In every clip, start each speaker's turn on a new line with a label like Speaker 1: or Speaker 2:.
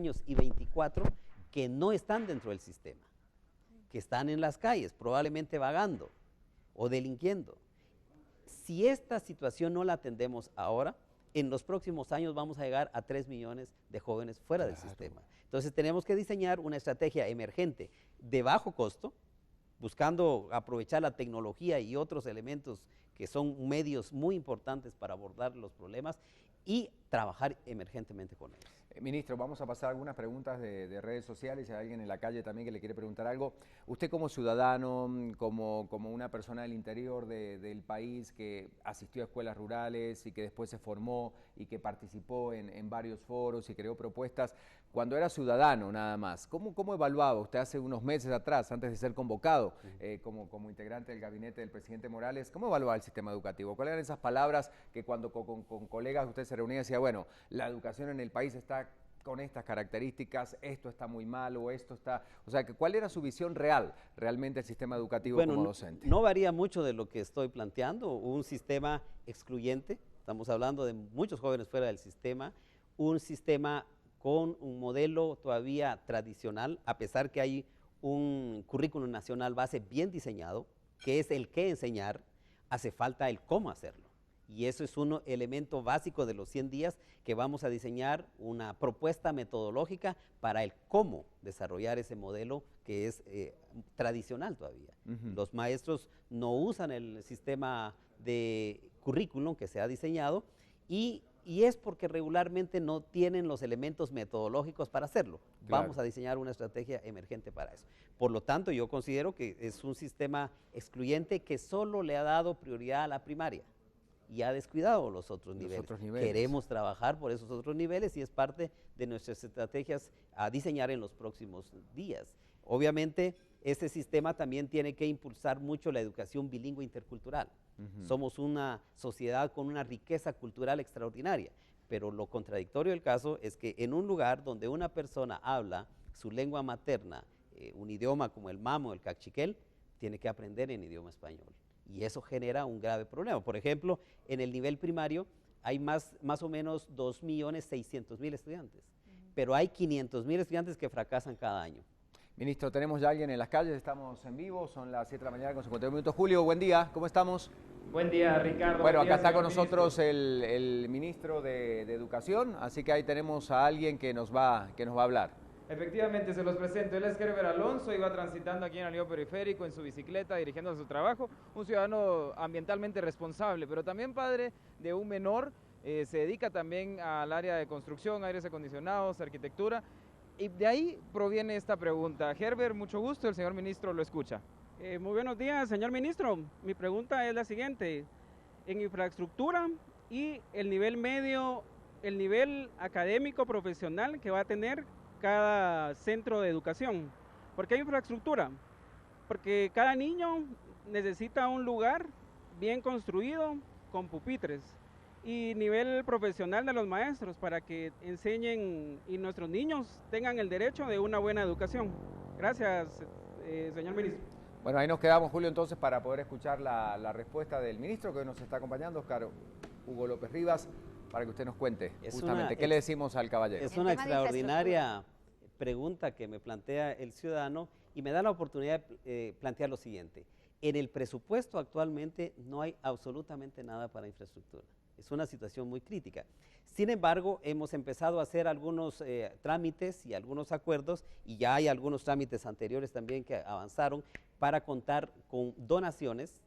Speaker 1: años y 24 que no están dentro del sistema, que están en las calles, probablemente vagando o delinquiendo. Si esta situación no la atendemos ahora, en los próximos años vamos a llegar a 3 millones de jóvenes fuera del sistema. Entonces tenemos que diseñar una estrategia emergente de bajo costo, buscando aprovechar la tecnología y otros elementos que son medios muy importantes para abordar los problemas y trabajar emergentemente con ellos.
Speaker 2: Ministro, vamos a pasar algunas preguntas de redes sociales, si hay alguien en la calle también que le quiere preguntar algo. Usted como ciudadano, como una persona del interior del país que asistió a escuelas rurales y que después se formó y que participó en varios foros y creó propuestas, cuando era ciudadano nada más, ¿cómo evaluaba usted hace unos meses atrás, antes de ser convocado como integrante del gabinete del presidente Morales, cómo evaluaba el sistema educativo? ¿Cuáles eran esas palabras que cuando con colegas usted se reunía y decía, bueno, la educación en el país está con estas características, esto está muy mal o esto está... O sea, ¿cuál era su visión realmente del sistema educativo como docente?
Speaker 1: No varía mucho de lo que estoy planteando, un sistema excluyente, estamos hablando de muchos jóvenes fuera del sistema, un sistema con un modelo todavía tradicional, a pesar que hay un currículum nacional base bien diseñado, que es el qué enseñar, hace falta el cómo hacerlo. Y eso es un elemento básico de los 100 días que vamos a diseñar una propuesta metodológica para el cómo desarrollar ese modelo que es tradicional todavía. Los maestros no usan el sistema de currículum que se ha diseñado y es porque regularmente no tienen los elementos metodológicos para hacerlo. Claro. Vamos a diseñar una estrategia emergente para eso. Por lo tanto, yo considero que es un sistema excluyente que solo le ha dado prioridad a la primaria y ha descuidado los otros niveles. Queremos trabajar por esos otros niveles y es parte de nuestras estrategias a diseñar en los próximos días. Obviamente, este sistema también tiene que impulsar mucho la educación bilingüe intercultural. Somos una sociedad con una riqueza cultural extraordinaria, pero lo contradictorio del caso es que en un lugar donde una persona habla su lengua materna, un idioma como el mamo, el cachiquel, tiene que aprender en idioma español. Y eso genera un grave problema. Por ejemplo, en el nivel primario hay más o menos 2.600.000 estudiantes, pero hay 500.000 estudiantes que fracasan cada año.
Speaker 2: Ministro, tenemos ya alguien en las calles, estamos en vivo, son las 7 de la mañana con 51 minutos. Julio, buen día, ¿cómo estamos?
Speaker 3: Buen día, Ricardo.
Speaker 2: Bueno, acá está con nosotros el ministro de Educación, así que ahí tenemos a alguien que nos va a hablar.
Speaker 3: Efectivamente, se los presento. Él es Gerber Alonso, iba transitando aquí en el Anillo Periférico en su bicicleta, dirigiendo a su trabajo. Un ciudadano ambientalmente responsable, pero también padre de un menor. Se dedica también al área de construcción, aires acondicionados, arquitectura. Y de ahí proviene esta pregunta. Gerber, mucho gusto, el señor ministro lo escucha.
Speaker 4: Muy buenos días, señor ministro. Mi pregunta es la siguiente. En infraestructura y el nivel medio, el nivel académico profesional que va a tener cada centro de educación. ¿Por qué infraestructura? Porque cada niño necesita un lugar bien construido con pupitres. Y nivel profesional de los maestros para que enseñen y nuestros niños tengan el derecho de una buena educación. Gracias, señor ministro.
Speaker 2: Bueno, ahí nos quedamos, Julio, entonces para poder escuchar la respuesta del ministro que hoy nos está acompañando, Oscar Hugo López Rivas, para que usted nos cuente justamente qué le decimos al caballero.
Speaker 1: Es una extraordinaria pregunta que me plantea el ciudadano y me da la oportunidad de plantear lo siguiente. En el presupuesto actualmente no hay absolutamente nada para infraestructura. Es una situación muy crítica. Sin embargo, hemos empezado a hacer algunos trámites y algunos acuerdos, y ya hay algunos trámites anteriores también que avanzaron para contar con donaciones.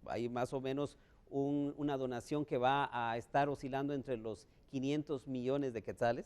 Speaker 1: Hay más o menos una donación que va a estar oscilando entre los 500 millones de quetzales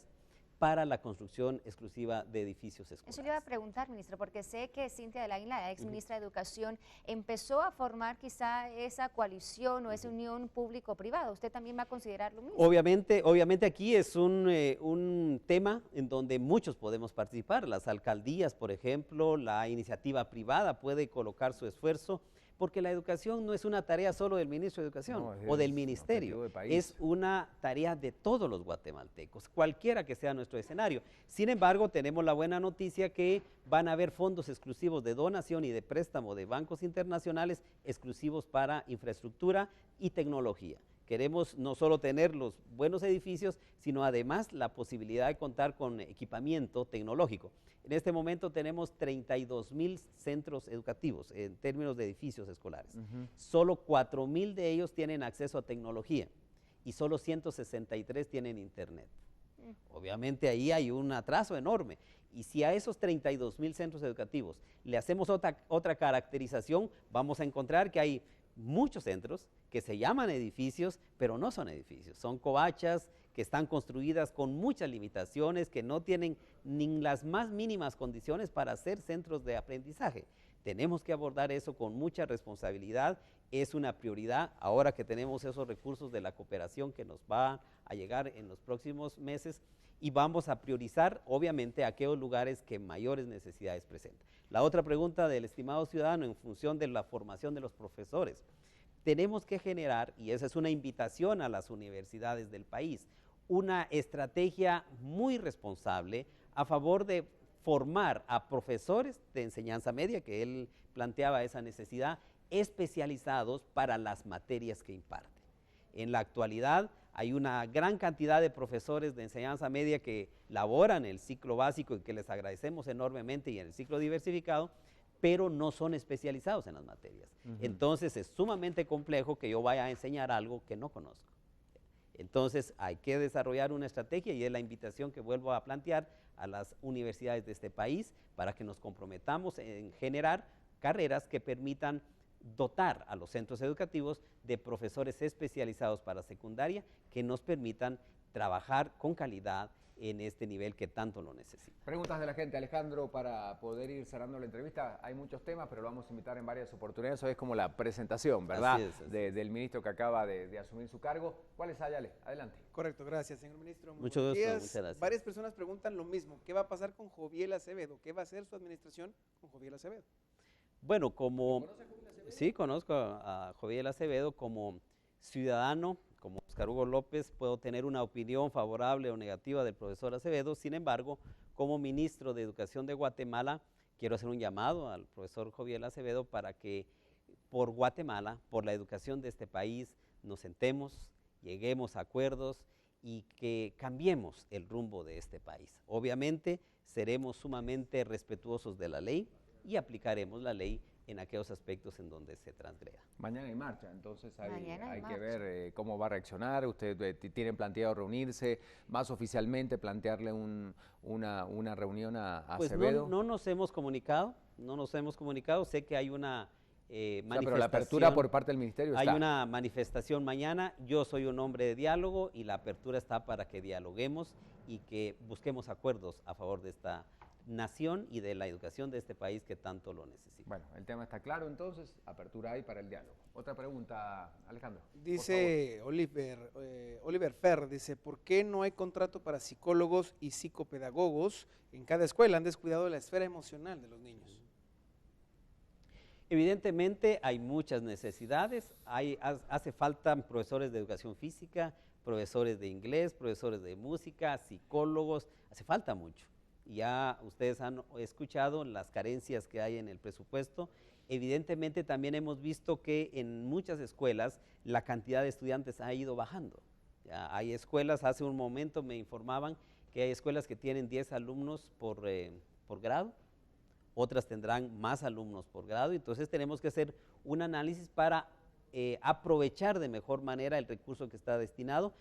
Speaker 1: para la construcción exclusiva de edificios escolares.
Speaker 5: Eso le iba a preguntar, ministro, porque sé que Cintia del Águila, la ex ministra de Educación, empezó a formar quizá esa coalición o esa unión público-privada. ¿Usted también va a considerar lo mismo?
Speaker 1: Obviamente aquí es un tema en donde muchos podemos participar. Las alcaldías, por ejemplo, la iniciativa privada puede colocar su esfuerzo, porque la educación no es una tarea solo del ministro de Educación o del ministerio, es una tarea de todos los guatemaltecos, cualquiera que sea nuestro escenario. Sin embargo, tenemos la buena noticia que van a haber fondos exclusivos de donación y de préstamo de bancos internacionales exclusivos para infraestructura y tecnología. Queremos no solo tener los buenos edificios, sino además la posibilidad de contar con equipamiento tecnológico. En este momento tenemos 32,000 centros educativos en términos de edificios escolares. Solo 4,000 de ellos tienen acceso a tecnología y solo 163 tienen internet. Obviamente ahí hay un atraso enorme. Y si a esos 32,000 centros educativos le hacemos otra caracterización, vamos a encontrar que hay muchos centros que se llaman edificios, pero no son edificios, son covachas que están construidas con muchas limitaciones, que no tienen ni las más mínimas condiciones para ser centros de aprendizaje. Tenemos que abordar eso con mucha responsabilidad, es una prioridad ahora que tenemos esos recursos de la cooperación que nos va a llegar en los próximos meses, y vamos a priorizar obviamente aquellos lugares que mayores necesidades presentan. La otra pregunta del estimado ciudadano en función de la formación de los profesores. Tenemos que generar, y esa es una invitación a las universidades del país, una estrategia muy responsable a favor de formar a profesores de enseñanza media, que él planteaba esa necesidad, especializados para las materias que imparten. En la actualidad hay una gran cantidad de profesores de enseñanza media que laboran el ciclo básico y que les agradecemos enormemente, y en el ciclo diversificado, pero no son especializados en las materias. Entonces es sumamente complejo que yo vaya a enseñar algo que no conozco. Entonces hay que desarrollar una estrategia, y es la invitación que vuelvo a plantear a las universidades de este país para que nos comprometamos en generar carreras que permitan dotar a los centros educativos de profesores especializados para secundaria que nos permitan trabajar con calidad en este nivel que tanto lo necesita.
Speaker 2: Preguntas de la gente, Alejandro, para poder ir cerrando la entrevista. Hay muchos temas, pero lo vamos a invitar en varias oportunidades. Hoy es como la presentación, ¿verdad?
Speaker 1: Así es.
Speaker 2: Del ministro que acaba de asumir su cargo. ¿Cuáles hay, Ale? Adelante.
Speaker 6: Correcto, gracias, señor ministro. Muy
Speaker 1: Mucho
Speaker 6: buenos
Speaker 1: gusto,
Speaker 6: días.
Speaker 1: muchas gracias.
Speaker 6: Varias personas preguntan lo mismo. ¿Qué va a pasar con Joviel Acevedo? ¿Qué va a hacer su administración con Joviel Acevedo?
Speaker 1: Bueno, como... Sí, conozco a Joviel Acevedo como ciudadano, como Oscar Hugo López, puedo tener una opinión favorable o negativa del profesor Acevedo. Sin embargo, como ministro de Educación de Guatemala, quiero hacer un llamado al profesor Joviel Acevedo para que por Guatemala, por la educación de este país, nos sentemos, lleguemos a acuerdos y que cambiemos el rumbo de este país. Obviamente, seremos sumamente respetuosos de la ley y aplicaremos la ley en aquellos aspectos en donde se transgreda.
Speaker 2: Mañana hay marcha, entonces hay
Speaker 5: marcha.
Speaker 2: que ver cómo va a reaccionar. Ustedes tienen planteado reunirse, más oficialmente plantearle una reunión a
Speaker 1: Pues
Speaker 2: Acevedo.
Speaker 1: no nos hemos comunicado, sé que hay una manifestación.
Speaker 2: Pero la apertura por parte del ministerio está.
Speaker 1: Hay una manifestación mañana, yo soy un hombre de diálogo y la apertura está para que dialoguemos y que busquemos acuerdos a favor de esta nación y de la educación de este país que tanto lo necesita.
Speaker 2: Bueno, el tema está claro, entonces, apertura hay para el diálogo. Otra pregunta, Alejandro.
Speaker 6: Dice Oliver Fer, dice, ¿por qué no hay contrato para psicólogos y psicopedagogos en cada escuela? Han descuidado la esfera emocional de los niños.
Speaker 1: Evidentemente hay muchas necesidades, hace falta profesores de educación física, profesores de inglés, profesores de música, psicólogos, hace falta mucho. Ya ustedes han escuchado las carencias que hay en el presupuesto. Evidentemente también hemos visto que en muchas escuelas la cantidad de estudiantes ha ido bajando. Ya hay escuelas, hace un momento me informaban que hay escuelas que tienen 10 alumnos por grado, otras tendrán más alumnos por grado, entonces tenemos que hacer un análisis para aprovechar de mejor manera el recurso que está destinado,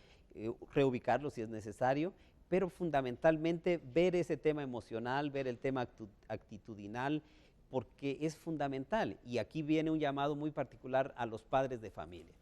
Speaker 1: reubicarlo si es necesario, pero fundamentalmente ver ese tema emocional, ver el tema actitudinal, porque es fundamental. Y aquí viene un llamado muy particular a los padres de familia.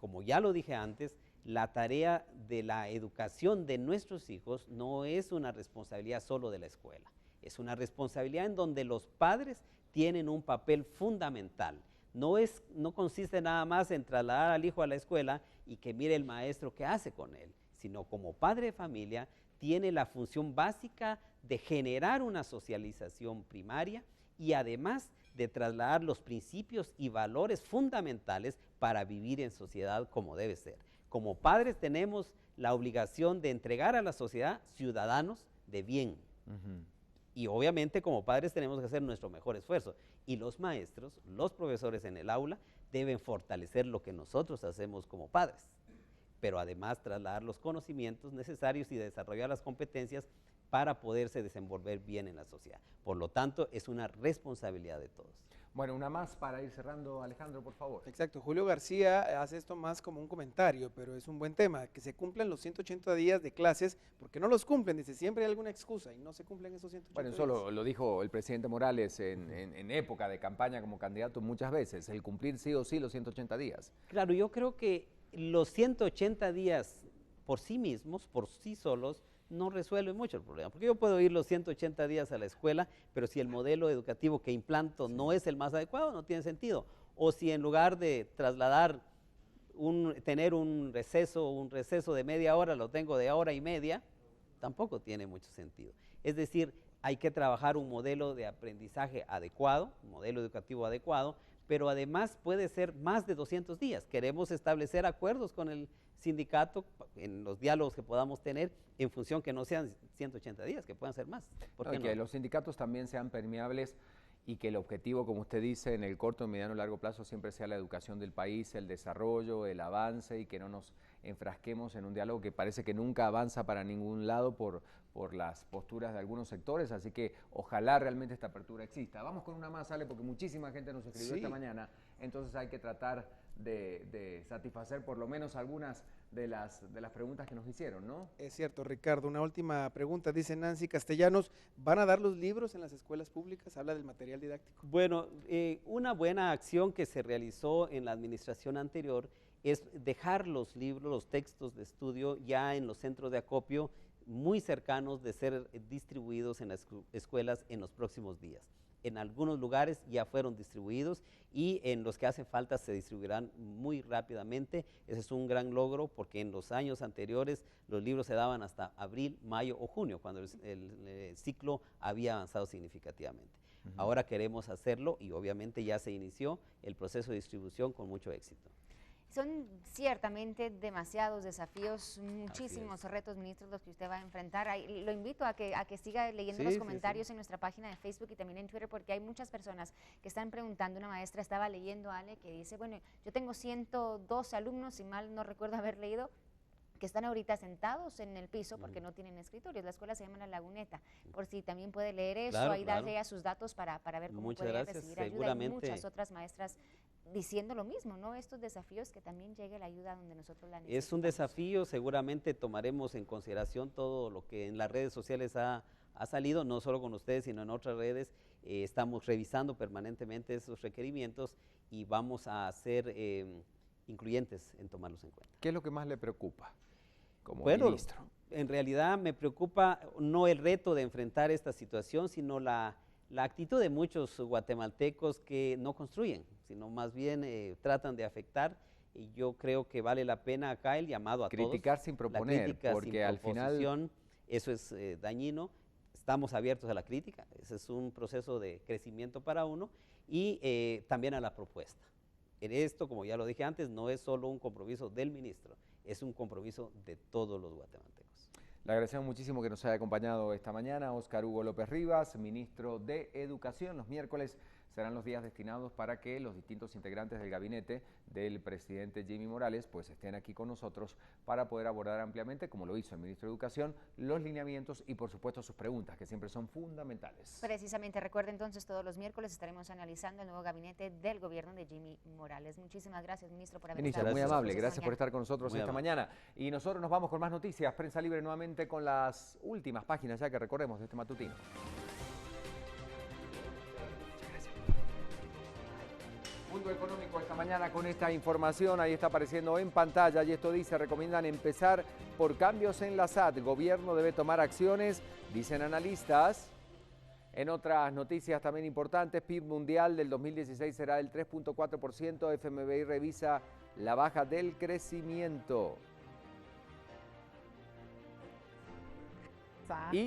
Speaker 1: Como ya lo dije antes, la tarea de la educación de nuestros hijos no es una responsabilidad solo de la escuela, es una responsabilidad en donde los padres tienen un papel fundamental. No consiste nada más en trasladar al hijo a la escuela y que mire el maestro qué hace con él, sino como padre de familia tiene la función básica de generar una socialización primaria y además de trasladar los principios y valores fundamentales para vivir en sociedad como debe ser. Como padres tenemos la obligación de entregar a la sociedad ciudadanos de bien. Y obviamente como padres tenemos que hacer nuestro mejor esfuerzo. Y los maestros, los profesores en el aula deben fortalecer lo que nosotros hacemos como padres, pero además trasladar los conocimientos necesarios y desarrollar las competencias para poderse desenvolver bien en la sociedad. Por lo tanto, es una responsabilidad de todos.
Speaker 2: Bueno, una más para ir cerrando, Alejandro, por favor.
Speaker 6: Exacto, Julio García hace esto más como un comentario, pero es un buen tema, que se cumplan los 180 días de clases, porque no los cumplen, dice, siempre hay alguna excusa y no se cumplen esos 180
Speaker 2: Bueno,
Speaker 6: días.
Speaker 2: eso lo dijo el presidente Morales en época de campaña como candidato muchas veces, el cumplir sí o sí los 180 días.
Speaker 1: Claro, yo creo que los 180 días por sí mismos, por sí solos, no resuelven mucho el problema, porque yo puedo ir los 180 días a la escuela, pero si el modelo educativo que implanto no es el más adecuado, no tiene sentido. O si en lugar de trasladar, tener un receso de media hora, lo tengo de hora y media, tampoco tiene mucho sentido. Es decir, hay que trabajar un modelo de aprendizaje adecuado, un modelo educativo adecuado, pero además puede ser más de 200 días. Queremos establecer acuerdos con el sindicato en los diálogos que podamos tener en función que no sean 180 días, que puedan ser más. ¿Por qué no?
Speaker 2: Que los sindicatos también sean permeables y que el objetivo, como usted dice, en el corto, mediano y largo plazo siempre sea la educación del país, el desarrollo, el avance y que no nos enfrasquemos en un diálogo que parece que nunca avanza para ningún lado por las posturas de algunos sectores, así que ojalá realmente esta apertura exista. Vamos con una más, Ale, porque muchísima gente nos escribió esta mañana, entonces hay que tratar de satisfacer por lo menos algunas de las preguntas que nos hicieron, ¿no?
Speaker 6: Es cierto, Ricardo, una última pregunta, dice Nancy Castellanos, ¿van a dar los libros en las escuelas públicas? Habla del material didáctico.
Speaker 1: Bueno, una buena acción que se realizó en la administración anterior es dejar los libros, los textos de estudio ya en los centros de acopio muy cercanos de ser distribuidos en las escuelas en los próximos días. En algunos lugares ya fueron distribuidos y en los que hacen falta se distribuirán muy rápidamente. Ese es un gran logro porque en los años anteriores los libros se daban hasta abril, mayo o junio, cuando el ciclo había avanzado significativamente. Ahora queremos hacerlo y obviamente ya se inició el proceso de distribución con mucho éxito.
Speaker 5: Son ciertamente demasiados desafíos, muchísimos retos, ministros, los que usted va a enfrentar. Lo invito a que siga leyendo los comentarios en nuestra página de Facebook y también en Twitter, porque hay muchas personas que están preguntando. Una maestra estaba leyendo, Ale, que dice, bueno, yo tengo 112 alumnos, si mal no recuerdo haber leído, que están ahorita sentados en el piso porque no tienen escritorios. La escuela se llama La Laguneta, por si también puede leer eso, ahí darle ya sus datos para ver cómo puede recibir ayuda. Hay muchas otras maestras diciendo lo mismo, ¿no? Estos desafíos, que también llegue la ayuda donde nosotros la necesitamos.
Speaker 1: Es un desafío, seguramente tomaremos en consideración todo lo que en las redes sociales ha salido, no solo con ustedes, sino en otras redes. Estamos revisando permanentemente esos requerimientos y vamos a ser incluyentes en tomarlos en cuenta.
Speaker 2: ¿Qué es lo que más le preocupa como
Speaker 1: bueno,
Speaker 2: ministro?
Speaker 1: En realidad me preocupa no el reto de enfrentar esta situación, sino la actitud de muchos guatemaltecos que no construyen, sino más bien tratan de afectar, y yo creo que vale la pena acá el llamado a todos.
Speaker 2: Criticar sin proponer, porque al final
Speaker 1: eso es dañino. Estamos abiertos a la crítica, ese es un proceso de crecimiento para uno, y también a la propuesta. En esto, como ya lo dije antes, no es solo un compromiso del ministro, es un compromiso de todos los guatemaltecos.
Speaker 2: Le agradecemos muchísimo que nos haya acompañado esta mañana Óscar Hugo López Rivas, ministro de Educación. Los miércoles serán los días destinados para que los distintos integrantes del gabinete del presidente Jimmy Morales pues estén aquí con nosotros para poder abordar ampliamente, como lo hizo el ministro de Educación, los lineamientos y por supuesto sus preguntas, que siempre son fundamentales.
Speaker 5: Precisamente, recuerde entonces, todos los miércoles estaremos analizando el nuevo gabinete del gobierno de Jimmy Morales. Muchísimas gracias, ministro, por haber estado
Speaker 2: muy
Speaker 5: con
Speaker 2: amable,
Speaker 5: nosotros
Speaker 2: gracias por estar con nosotros esta mañana. Y nosotros nos vamos con más noticias, Prensa Libre nuevamente con las últimas páginas ya que recorremos de este matutino. Mundo Económico esta mañana con esta información, ahí está apareciendo en pantalla y esto dice, recomiendan empezar por cambios en la SAT, gobierno debe tomar acciones, dicen analistas. En otras noticias también importantes, PIB mundial del 2016 será del 3.4%, FMI revisa la baja del crecimiento. Y